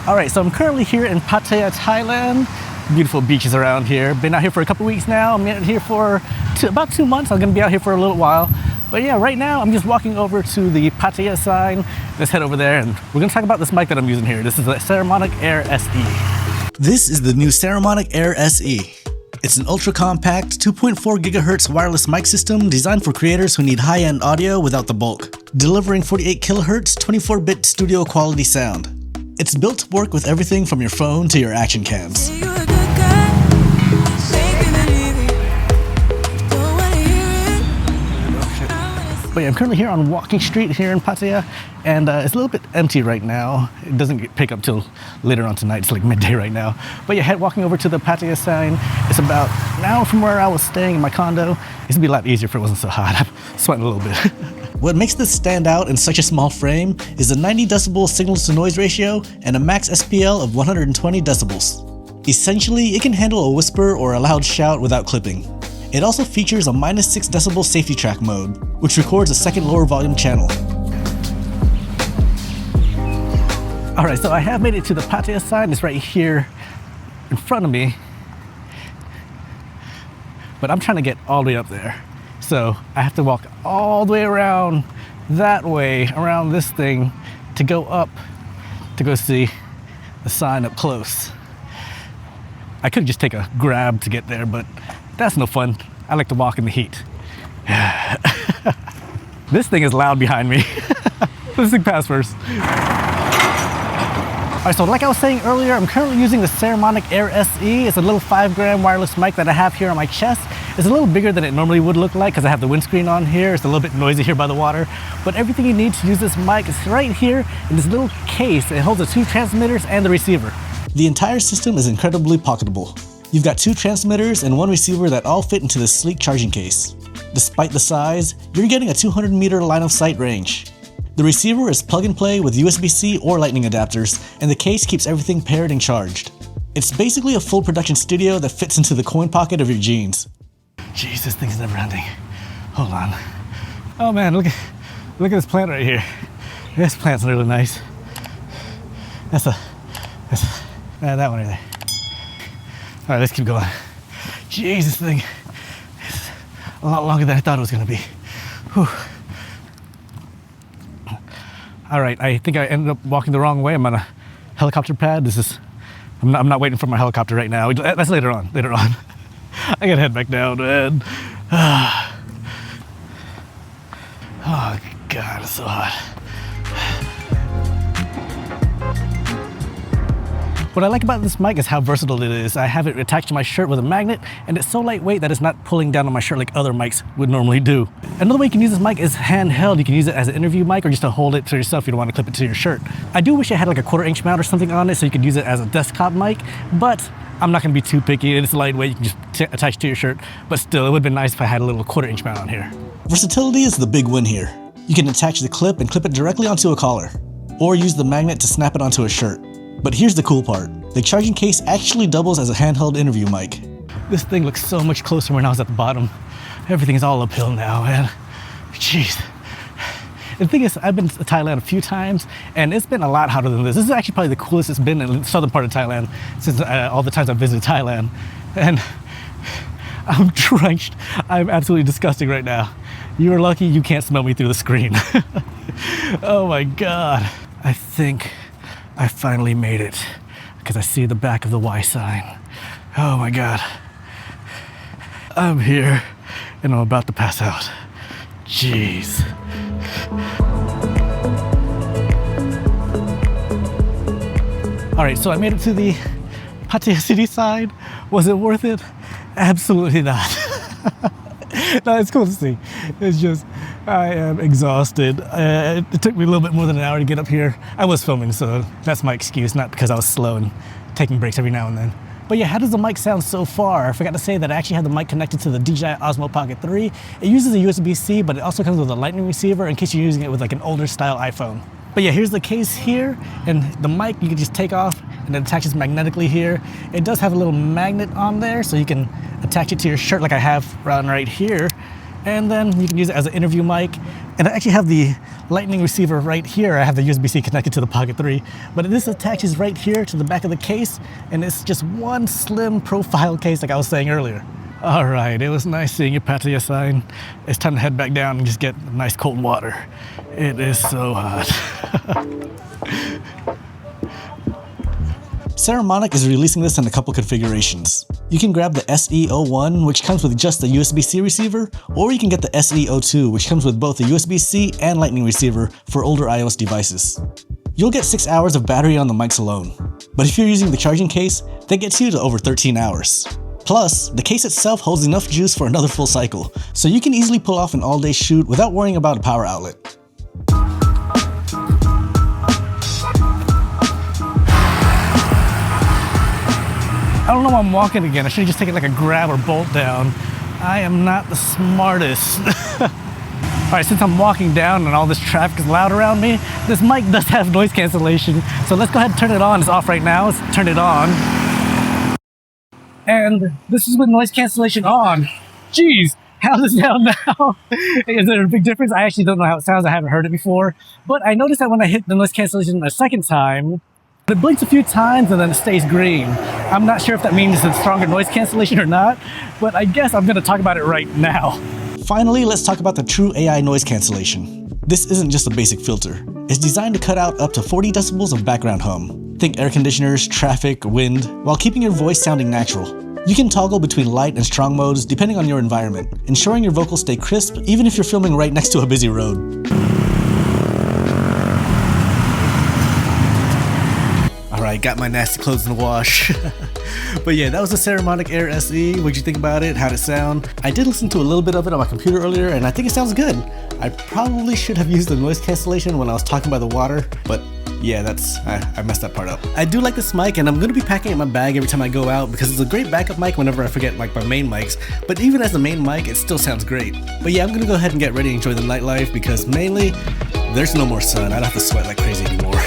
All right, so I'm currently here in Pattaya, Thailand. Beautiful beaches around here. Been out here for a couple weeks now. I'm here for about 2 months. I'm gonna be out here for a little while. But yeah, right now I'm just walking over to the Pattaya sign. Let's head over there and we're gonna talk about this mic that I'm using here. This is the Saramonic Air SE. This is the new Saramonic Air SE. It's an ultra-compact 2.4 GHz wireless mic system designed for creators who need high-end audio without the bulk, delivering 48 kHz 24-bit studio quality sound. It's built to work with everything from your phone to your action cams. But yeah, I'm currently here on Walking Street here in Pattaya, and it's a little bit empty right now. It doesn't pick up till later on tonight. It's like midday right now. But yeah, walking over to the Pattaya sign. It's about an hour from where I was staying in my condo. This would be a lot easier if it wasn't so hot. I'm sweating a little bit. What makes this stand out in such a small frame is a 90 decibel signals to noise ratio and a max SPL of 120 decibels. Essentially, it can handle a whisper or a loud shout without clipping. It also features a -6 decibel safety track mode, which records a second lower volume channel. Alright, so I have made it to the Pattaya sign. It's right here in front of me. But I'm trying to get all the way up there. So I have to walk all the way around that way, around this thing, to go up, to go see the sign up close. I could just take a grab to get there, but that's no fun. I like to walk in the heat. This thing is loud behind me. This thing passed first. Alright, so like I was saying earlier, I'm currently using the Saramonic Air SE. It's a little 5-gram wireless mic that I have here on my chest. It's a little bigger than it normally would look like because I have the windscreen on here. It's a little bit noisy here by the water. But everything you need to use this mic is right here in this little case. It holds the 2 transmitters and the receiver. The entire system is incredibly pocketable. You've got 2 transmitters and 1 receiver that all fit into this sleek charging case. Despite the size, you're getting a 200-meter line of sight range. The receiver is plug and play with USB-C or lightning adapters, and the case keeps everything paired and charged. It's basically a full production studio that fits into the coin pocket of your jeans. Jeez, this thing's never ending. Hold on. Oh man, look at this plant right here. This plant's really nice. That's that one right there. All right, let's keep going. Jeez, this thing is a lot longer than I thought it was gonna be. Whew. All right, I think I ended up walking the wrong way. I'm on a helicopter pad. I'm not waiting for my helicopter right now. That's later on. I gotta head back down, man. Oh God, it's so hot. What I like about this mic is how versatile it is. I have it attached to my shirt with a magnet, and it's so lightweight that it's not pulling down on my shirt like other mics would normally do. Another way you can use this mic is handheld. You can use it as an interview mic or just to hold it to yourself if you don't want to clip it to your shirt. I do wish I had like a 1/4-inch mount or something on it so you could use it as a desktop mic, but I'm not gonna be too picky. It's lightweight, you can just attach it to your shirt, but still, it would've been nice if I had a little 1/4-inch mount on here. Versatility is the big win here. You can attach the clip and clip it directly onto a collar, or use the magnet to snap it onto a shirt. But here's the cool part. The charging case actually doubles as a handheld interview mic. This thing looks so much closer when I was at the bottom. Everything is all uphill now, man. Jeez. The thing is, I've been to Thailand a few times, and it's been a lot hotter than this. This is actually probably the coolest it's been in the southern part of Thailand since all the times I've visited Thailand. And I'm drenched. I'm absolutely disgusting right now. You're lucky you can't smell me through the screen. Oh my God. I think I finally made it because I see the back of the Y sign. Oh my God. I'm here and I'm about to pass out. Jeez. All right, so I made it to the Pattaya city side. Was it worth it? Absolutely not. No, it's cool to see. It's just, I am exhausted. It took me a little bit more than an hour to get up here. I was filming, so that's my excuse, not because I was slow and taking breaks every now and then. But yeah, how does the mic sound so far? I forgot to say that I actually have the mic connected to the DJI Osmo Pocket 3. It uses a USB-C, but it also comes with a lightning receiver in case you're using it with like an older style iPhone. But yeah, here's the case here, and the mic you can just take off and it attaches magnetically here. It does have a little magnet on there, so you can attach it to your shirt like I have right here. And then you can use it as an interview mic. And I actually have the lightning receiver right here. I have the USB-C connected to the Pocket 3, but this attaches right here to the back of the case, and it's just one slim profile case like I was saying earlier. All right, it was nice seeing your Pattaya sign. It's time to head back down and just get nice cold water. It is so hot. Saramonic is releasing this in a couple configurations. You can grab the SE01, which comes with just the USB-C receiver, or you can get the SE02, which comes with both the USB-C and lightning receiver for older iOS devices. You'll get 6 hours of battery on the mics alone, but if you're using the charging case, that gets you to over 13 hours. Plus, the case itself holds enough juice for another full cycle, so you can easily pull off an all-day shoot without worrying about a power outlet. I don't know why I'm walking again. I should have just taken like a grab or bolt down. I am not the smartest. Alright, since I'm walking down and all this traffic is loud around me, this mic does have noise cancellation. So let's go ahead and turn it on. It's off right now. Let's turn it on. And this is with noise cancellation on. Jeez, how does it sound now? Is there a big difference? I actually don't know how it sounds. I haven't heard it before. But I noticed that when I hit the noise cancellation a second time, it blinks a few times and then it stays green. I'm not sure if that means it's stronger noise cancellation or not, but I guess I'm going to talk about it right now. Finally, let's talk about the true AI noise cancellation. This isn't just a basic filter. It's designed to cut out up to 40 decibels of background hum. Think air conditioners, traffic, wind, while keeping your voice sounding natural. You can toggle between light and strong modes depending on your environment, ensuring your vocals stay crisp even if you're filming right next to a busy road. Alright, got my nasty clothes in the wash. But yeah, that was the Saramonic Air SE. What'd you think about it? How'd it sound? I did listen to a little bit of it on my computer earlier, and I think it sounds good. I probably should have used the noise cancellation when I was talking by the water, but yeah, I messed that part up. I do like this mic, and I'm gonna be packing it in my bag every time I go out because it's a great backup mic whenever I forget like my main mics. But even as the main mic, it still sounds great. But yeah, I'm gonna go ahead and get ready and enjoy the nightlife because mainly, there's no more sun. I don't have to sweat like crazy anymore.